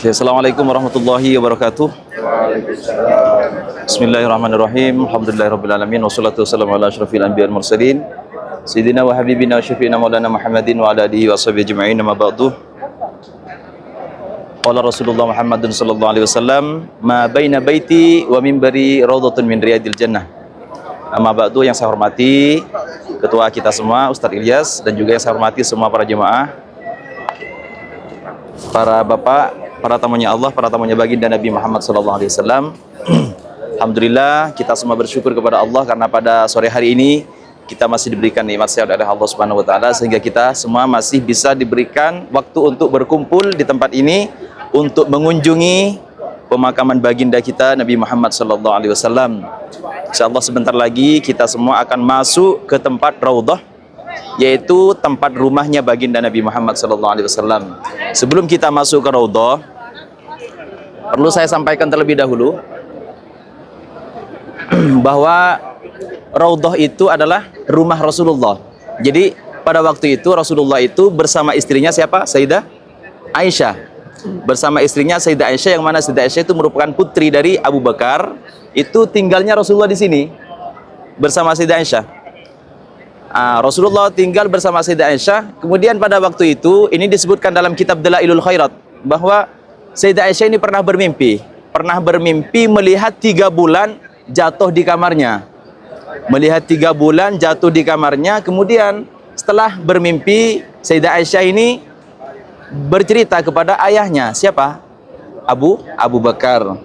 Oke, Assalamualaikum warahmatullahi wabarakatuh. Bismillahirrahmanirrahim. Alhamdulillahirrahmanirrahim. Wassalatu wassalamu ala asyrafil anbiya wal mursalin Sayyidina wa habibina wa syafi'ina maulana Muhammadin wa ala alihi wa sahbihi ajma'in, amma ba'du. Qala Rasulullah Muhammadun sallallahu alaihi wasallam, ma baina baiti wa minbari raudhatun min riyadil jannah. Amma ba'du, yang saya hormati ketua kita semua Ustadz Ilyas, dan juga yang saya hormati semua para jemaah, para bapak, para tamunya Allah, para tamunya baginda Nabi Muhammad SAW. Alhamdulillah, kita semua bersyukur kepada Allah karena pada sore hari ini kita masih diberikan nikmat sehat oleh Allah Subhanahu wa taala, sehingga kita semua masih bisa diberikan waktu untuk berkumpul di tempat ini untuk mengunjungi pemakaman baginda kita Nabi Muhammad SAW. Insyaallah sebentar lagi kita semua akan masuk ke tempat raudhah, yaitu tempat rumahnya baginda Nabi Muhammad SAW. Sebelum kita masuk ke raudhah, perlu saya sampaikan terlebih dahulu bahwa raudhah itu adalah rumah Rasulullah. Jadi pada waktu itu Rasulullah itu bersama istrinya siapa? Sayyidah Aisyah. Bersama istrinya Sayyidah Aisyah, yang mana Sayyidah Aisyah itu merupakan putri dari Abu Bakar. Itu tinggalnya Rasulullah di sini bersama Sayyidah Aisyah. Rasulullah tinggal bersama Sayyidah Aisyah. Kemudian pada waktu itu, ini disebutkan dalam kitab Dalailul Khairat, bahwa Sayyidah Aisyah ini pernah bermimpi melihat 3 bulan jatuh di kamarnya. Melihat 3 bulan jatuh di kamarnya. Kemudian setelah bermimpi, Sayyidah Aisyah ini bercerita kepada ayahnya. Siapa? Abu Bakar.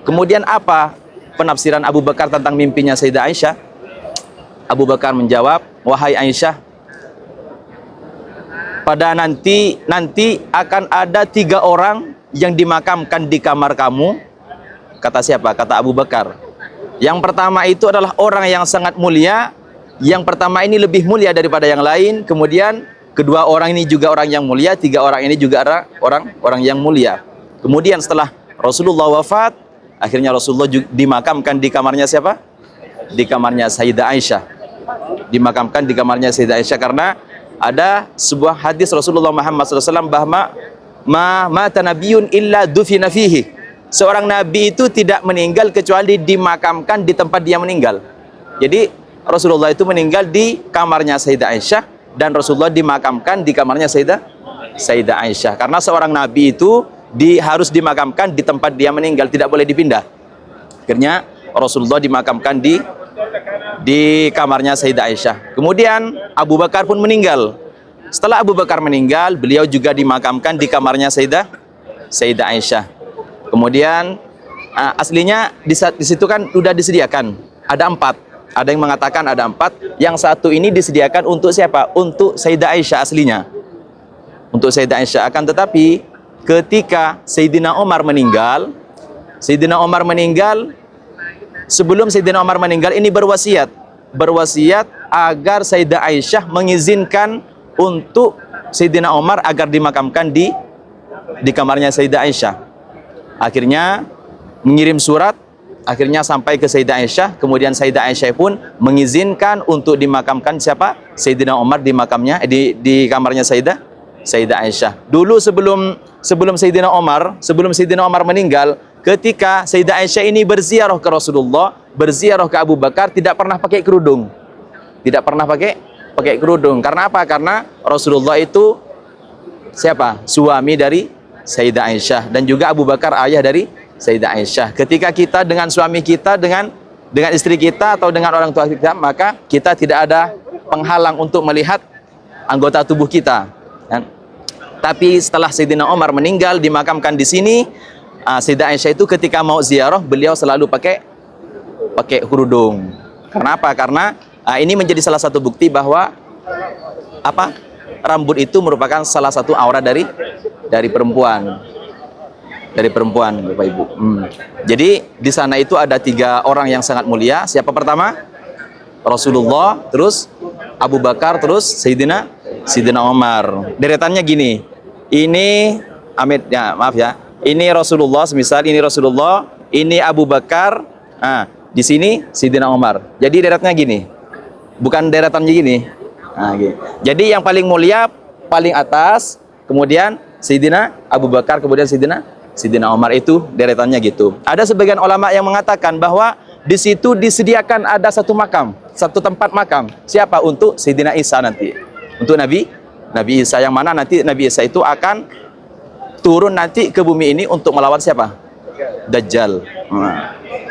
Kemudian apa penafsiran Abu Bakar tentang mimpinya Sayyidah Aisyah? Abu Bakar menjawab, wahai Aisyah, pada nanti akan ada 3 orang yang dimakamkan di kamar kamu. Kata siapa? Kata Abu Bakar. Yang pertama itu adalah orang yang sangat mulia. Yang pertama ini lebih mulia daripada yang lain. Kemudian kedua orang ini juga orang yang mulia. 3 orang ini juga orang yang mulia. Kemudian setelah Rasulullah wafat, akhirnya Rasulullah dimakamkan di kamarnya siapa? Di kamarnya Sayyidah Aisyah. Dimakamkan di kamarnya Sayyidah Aisyah karena ada sebuah hadis Rasulullah Muhammad SAW bahwa mata nabiyun illa dufina fihi. Seorang nabi itu tidak meninggal kecuali dimakamkan di tempat dia meninggal. Jadi Rasulullah itu meninggal di kamarnya Sayyidah Aisyah, dan Rasulullah dimakamkan di kamarnya Sayyidah Aisyah. Karena seorang nabi itu harus dimakamkan di tempat dia meninggal, tidak boleh dipindah. Akhirnya Rasulullah dimakamkan di kamarnya Sayyidah Aisyah. Kemudian Abu Bakar pun meninggal. Setelah Abu Bakar meninggal, beliau juga dimakamkan di kamarnya Sayyidah Aisyah. Kemudian aslinya di situ kan sudah disediakan ada 4. Ada yang mengatakan ada 4. Yang satu ini disediakan untuk siapa? Untuk Sayyidah Aisyah aslinya. Untuk Sayyidah Aisyah. Akan tetapi ketika Sayyidina Umar meninggal, sebelum Sayyidina Umar meninggal ini berwasiat agar Sayyidah Aisyah mengizinkan untuk Sayyidina Umar agar dimakamkan di kamarnya Sayyidah Aisyah. Akhirnya mengirim surat, akhirnya sampai ke Sayyidah Aisyah. Kemudian Sayyidah Aisyah pun mengizinkan untuk dimakamkan siapa? Sayyidina Umar di kamarnya Sayyidah Aisyah. Dulu sebelum Sayyidina Umar meninggal, ketika Sayyidah Aisyah ini berziarah ke Rasulullah, berziarah ke Abu Bakar, tidak pernah pakai kerudung. Tidak pernah pakai kerudung. Karena apa? Karena Rasulullah itu siapa? Suami dari Sayyidah Aisyah, dan juga Abu Bakar ayah dari Sayyidah Aisyah. Ketika kita dengan suami kita, dengan istri kita atau dengan orang tua kita, maka kita tidak ada penghalang untuk melihat anggota tubuh kita. Tapi setelah Sayyidina Umar meninggal, dimakamkan di sini, Sayyidah Aisyah itu ketika mau ziarah, beliau selalu pakai kerudung. Karena apa? Karena ini menjadi salah satu bukti bahwa rambut itu merupakan salah satu aura dari perempuan. Bapak Ibu. Jadi di sana itu ada 3 orang yang sangat mulia. Siapa pertama? Rasulullah, terus Abu Bakar, terus Sayyidina Umar. Deretannya gini. Ini ini Rasulullah, semisal ini Rasulullah, ini Abu Bakar, di sini Sayyidina Umar. Jadi deretnya gini. Bukan deretannya gini. Gini. Jadi yang paling mulia paling atas, kemudian Sayyidina Abu Bakar, kemudian Sayyidina Sidina Umar itu deretannya gitu. Ada sebagian ulama yang mengatakan bahwa di situ disediakan ada satu makam, satu tempat makam. Siapa? Untuk Sidina Isa nanti. Untuk Nabi Isa, yang mana nanti Nabi Isa itu akan turun nanti ke bumi ini untuk melawan siapa? Dajjal.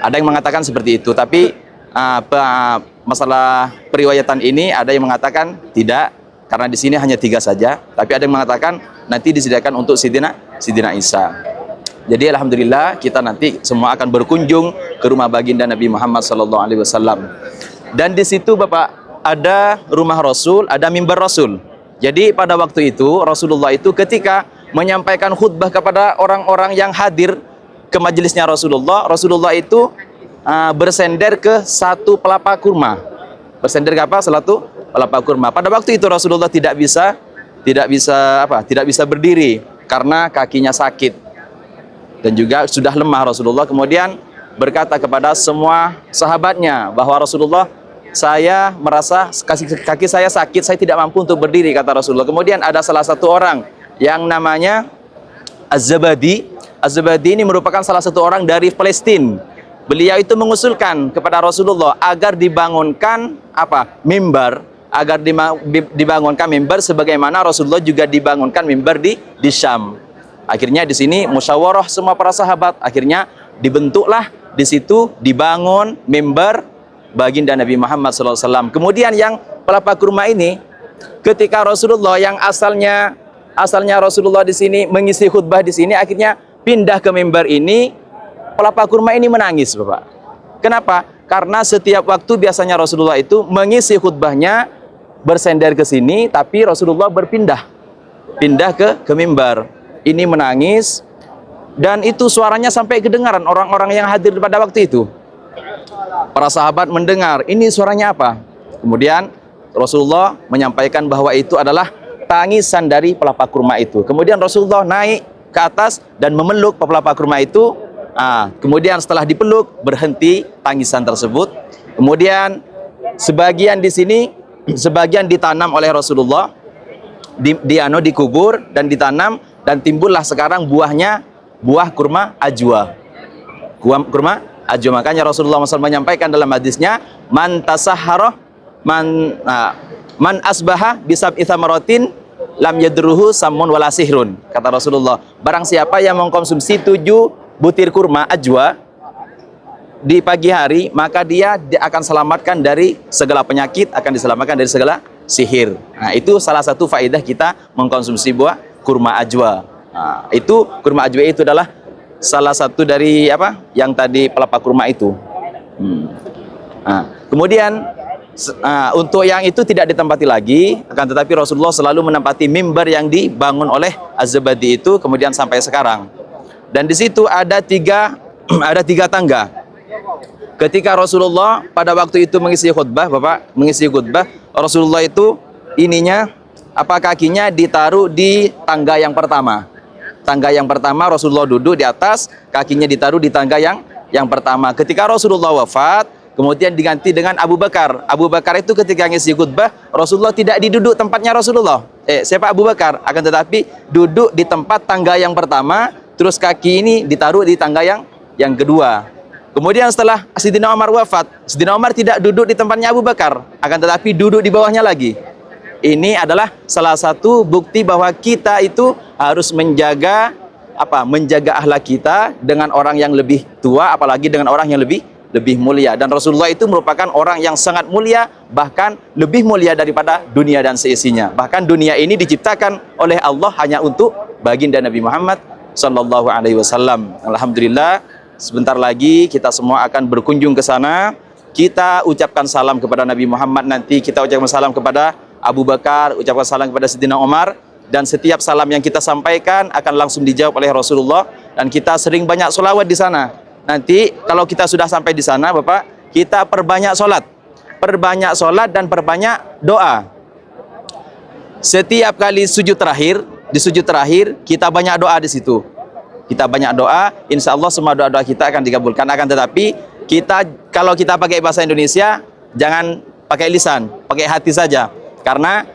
Ada yang mengatakan seperti itu, tapi masalah periwayatan ini ada yang mengatakan tidak, karena di sini hanya 3 saja. Tapi ada yang mengatakan nanti disediakan untuk Sidina Isa. Jadi alhamdulillah kita nanti semua akan berkunjung ke rumah baginda Nabi Muhammad SAW. Dan di situ Bapak ada rumah Rasul, ada mimbar Rasul. Jadi pada waktu itu Rasulullah itu ketika menyampaikan khutbah kepada orang-orang yang hadir ke majelisnya Rasulullah itu bersender ke satu pelapa kurma. Bersender ke apa? Satu pelapa kurma. Pada waktu itu Rasulullah tidak bisa berdiri karena kakinya sakit. Dan juga sudah lemah Rasulullah. Kemudian berkata kepada semua sahabatnya bahwa Rasulullah, saya merasa kaki saya sakit, saya tidak mampu untuk berdiri, kata Rasulullah. Kemudian ada salah satu orang yang namanya Az-Zabadi. Az-Zabadi ini merupakan salah satu orang dari Palestina. Beliau itu mengusulkan kepada Rasulullah agar dibangunkan mimbar, agar dibangunkan mimbar sebagaimana Rasulullah juga dibangunkan mimbar di Syam. Akhirnya di sini musyawarah semua para sahabat. Akhirnya dibentuklah di situ, dibangun mimbar baginda Nabi Muhammad SAW. Kemudian yang pelapa kurma ini, ketika Rasulullah yang asalnya Rasulullah di sini mengisi khutbah di sini, akhirnya pindah ke mimbar ini, pelapa kurma ini menangis, Bapak. Kenapa? Karena setiap waktu biasanya Rasulullah itu mengisi khutbahnya bersender ke sini, tapi Rasulullah pindah ke mimbar. Ini menangis, dan itu suaranya sampai kedengaran orang-orang yang hadir pada waktu itu. Para sahabat mendengar, ini suaranya apa? Kemudian Rasulullah menyampaikan bahwa itu adalah tangisan dari pelapa kurma itu. Kemudian Rasulullah naik ke atas dan memeluk pelapa kurma itu. Kemudian setelah dipeluk, berhenti tangisan tersebut. Kemudian sebagian di sini, sebagian ditanam oleh Rasulullah, dikubur dan ditanam. Dan timbullah sekarang buah kurma ajwa. Kurma ajwa. Makanya Rasulullah SAW menyampaikan dalam hadisnya, man tasahharoh, man asbaha bisab'i thamaratin lam yadruhu samun wala sihrun. Kata Rasulullah, barang siapa yang mengkonsumsi 7 butir kurma ajwa di pagi hari, maka dia akan selamatkan dari segala penyakit, akan diselamatkan dari segala sihir. Nah, itu salah satu faedah kita mengkonsumsi buah kurma ajwa. Itu kurma ajwa itu adalah salah satu dari yang tadi pelapa kurma itu. Kemudian untuk yang itu tidak ditempati lagi, akan tetapi Rasulullah selalu menempati mimbar yang dibangun oleh Az-Zabadi itu, kemudian sampai sekarang. Dan di situ ada tiga tangga. Ketika Rasulullah pada waktu itu mengisi khutbah, Rasulullah itu kakinya ditaruh di tangga yang pertama. Tangga yang pertama Rasulullah duduk di atas, kakinya ditaruh di tangga yang pertama. Ketika Rasulullah wafat, kemudian diganti dengan Abu Bakar. Abu Bakar itu ketika ngisi khutbah, Rasulullah tidak diduduk tempatnya Rasulullah. Siapa Abu Bakar? Akan tetapi duduk di tempat tangga yang pertama, terus kaki ini ditaruh di tangga yang kedua. Kemudian setelah Sidina Umar wafat, Sidina Umar tidak duduk di tempatnya Abu Bakar, akan tetapi duduk di bawahnya lagi. Ini adalah salah satu bukti bahwa kita itu harus menjaga akhlak kita dengan orang yang lebih tua, apalagi dengan orang yang lebih mulia. Dan Rasulullah itu merupakan orang yang sangat mulia, bahkan lebih mulia daripada dunia dan seisinya. Bahkan dunia ini diciptakan oleh Allah hanya untuk baginda Nabi Muhammad sallallahu alaihi wasallam. Alhamdulillah, sebentar lagi kita semua akan berkunjung ke sana. Kita ucapkan salam kepada Nabi Muhammad, nanti kita ucapkan salam kepada Abu Bakar, ucapkan salam kepada Sidina Umar, dan setiap salam yang kita sampaikan akan langsung dijawab oleh Rasulullah. Dan kita sering banyak sholawat di sana. Nanti kalau kita sudah sampai di sana, Bapak, kita perbanyak sholat dan perbanyak doa. Setiap kali sujud terakhir, di sujud terakhir kita banyak doa di situ. Kita banyak doa, insya Allah semua doa-doa kita akan dikabulkan. Akan tetapi kalau kita pakai bahasa Indonesia, jangan pakai lisan, pakai hati saja. Karena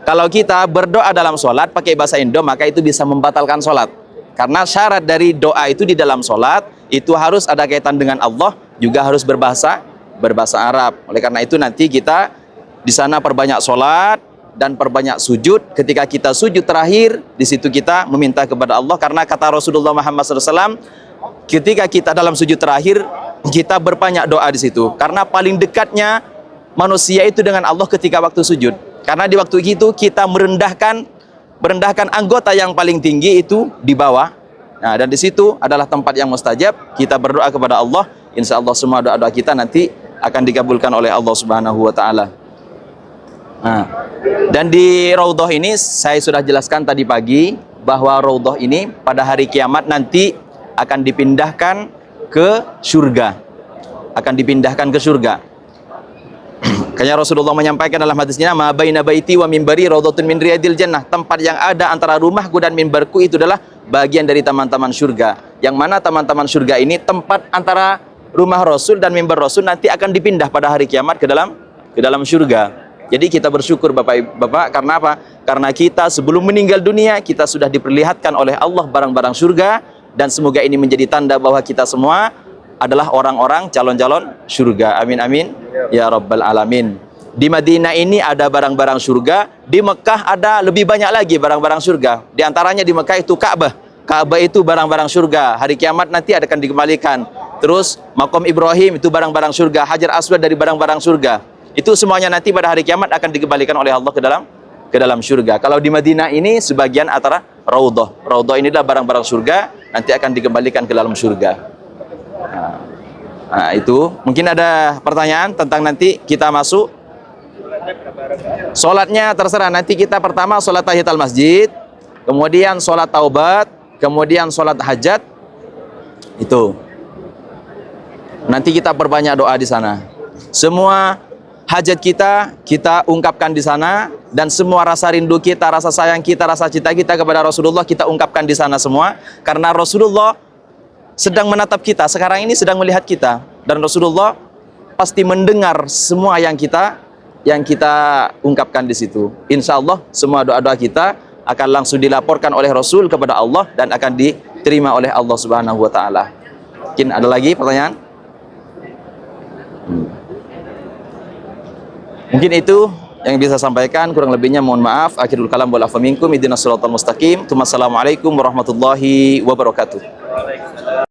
kalau kita berdoa dalam sholat pakai bahasa Indo, maka itu bisa membatalkan sholat. Karena syarat dari doa itu di dalam sholat itu harus ada kaitan dengan Allah, juga harus berbahasa Arab. Oleh karena itu nanti kita di sana perbanyak sholat dan perbanyak sujud. Ketika kita sujud terakhir, di situ kita meminta kepada Allah, karena kata Rasulullah Muhammad SAW, ketika kita dalam sujud terakhir, kita berbanyak doa di situ. Karena paling dekatnya manusia itu dengan Allah ketika waktu sujud. Karena di waktu itu kita merendahkan anggota yang paling tinggi itu di bawah. Nah, dan di situ adalah tempat yang mustajab. Kita berdoa kepada Allah, insya Allah semua doa-doa kita nanti akan dikabulkan oleh Allah Subhanahu wa taala. Nah, dan di Raudhah ini saya sudah jelaskan tadi pagi bahwa Raudhah ini pada hari kiamat nanti akan dipindahkan ke surga. Akan dipindahkan ke surga. Kayaknya Rasulullah menyampaikan dalam hadisnya, ma baina baiti wa mimbari raudhatun min riyadil jannah. Tempat yang ada antara rumahku dan mimbarku itu adalah bagian dari taman-taman surga. Yang mana taman-taman surga ini tempat antara rumah Rasul dan mimbar Rasul nanti akan dipindah pada hari kiamat ke dalam surga. Jadi kita bersyukur Bapak, karena apa? Karena kita sebelum meninggal dunia kita sudah diperlihatkan oleh Allah barang-barang surga, dan semoga ini menjadi tanda bahwa kita semua adalah orang-orang calon-calon surga. Amin amin ya rabbal alamin. Di Madinah ini ada barang-barang surga, di Mekah ada lebih banyak lagi barang-barang surga. Di antaranya di Mekah itu Ka'bah. Ka'bah itu barang-barang surga. Hari kiamat nanti akan dikembalikan. Terus Maqam Ibrahim itu barang-barang surga. Hajar Aswad dari barang-barang surga. Itu semuanya nanti pada hari kiamat akan dikembalikan oleh Allah ke dalam surga. Kalau di Madinah ini sebagian antara Raudhah. Raudhah ini adalah barang-barang surga, nanti akan dikembalikan ke dalam surga. Nah, itu mungkin ada pertanyaan tentang nanti kita masuk. Sholatnya terserah, nanti kita pertama sholat tahiyatul masjid, kemudian sholat taubat, kemudian sholat hajat. Itu nanti kita perbanyak doa di sana. Semua hajat kita ungkapkan di sana, dan semua rasa rindu kita, rasa sayang kita, rasa cinta kita kepada Rasulullah kita ungkapkan di sana semua. Karena Rasulullah sedang menatap kita, sekarang ini sedang melihat kita, dan Rasulullah pasti mendengar semua yang kita ungkapkan di situ. Insya Allah semua doa-doa kita akan langsung dilaporkan oleh Rasul kepada Allah dan akan diterima oleh Allah Subhanahu wa taala. Mungkin ada lagi pertanyaan? Mungkin itu yang bisa sampaikan, kurang lebihnya mohon maaf. Akhirul kalam wal afa minkum, ihdinas siratal mustaqim. Assalamualaikum warahmatullahi wabarakatuh.